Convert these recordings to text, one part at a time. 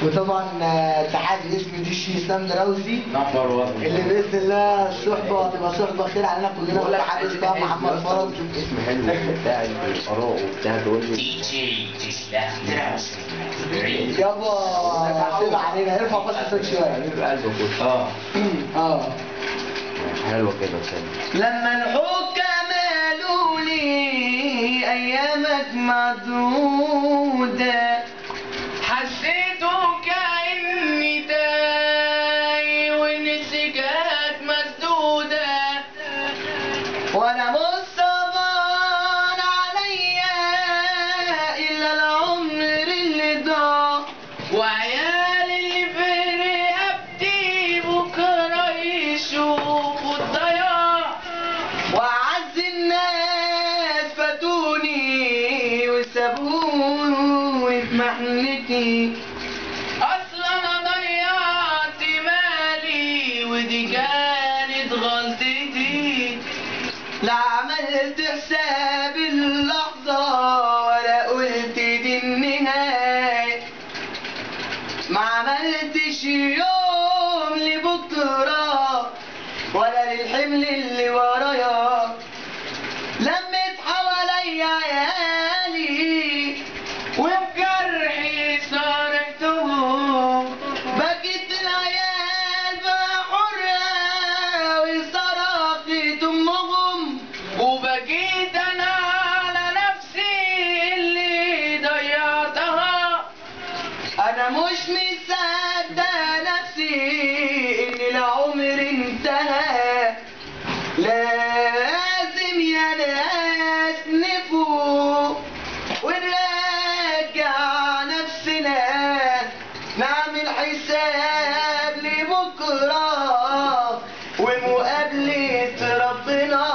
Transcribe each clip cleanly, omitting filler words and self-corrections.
وطبعا تحدي اسم دي الشي اسلام دراوسي نمبر 1 اللي باذن الله الصحبه هتبقى صحبه خير علينا كلنا. والتحدي بتاع محمد فرج اسم حلو بتاع الاراء وبتاع تقول لي دي جي اسلام دراوسي. يابا سيب علينا ارفع بس صوتك شويه. حبيب قلبك كله. حلوه كده كده. لما الحكام قالوا لي ايامك معدوده حسيته كأني تايه وإن السكات مسدودة، وانا مش صبران عليا الا العمر اللي ضاع، وعيال اللي في رقبتي بكرة يشوفوا الضياع. واعز الناس فاتوني وسابوني في محنتي. أصلا أنا ضيعت مالي ودي كانت غلطتي. لا عملت حساب اللحظة ولا قلت دي النهاية، ما عملتش يوم لبكرة ولا للحمل اللي ورايا. لمت حواليا عيالي وبجرحي صارتهم، بكت العيال بقى حرة وصرخت أمهم، وبكيت أنا على نفسي اللي ضيعتها. أنا مش مصدق نفسي إن العمر انتهى. لازم يا ناس نفوق ونرجع نفسنا، نعمل حساب لبكرة ومقابلة ربنا.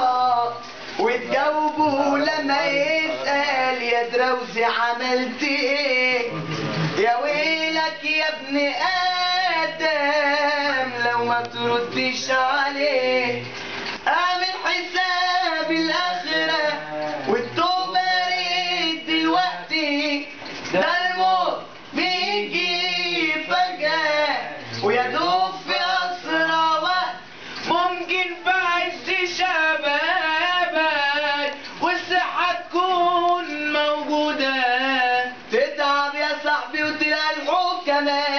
وتجاوبوا لما يسأل يا دراوسي عملت ايه. يا ويلك يا ابن آدم لو ما تردش عليه. اعمل حساب الآخرة والتوبة ريت دلوقتي، ده الموت بيجي فجأة ويا دوب في أسرع وقت. ممكن بعز شبابك والصحة تكون موجودة، تتعب يا صاحبي وتلاقي الحكمة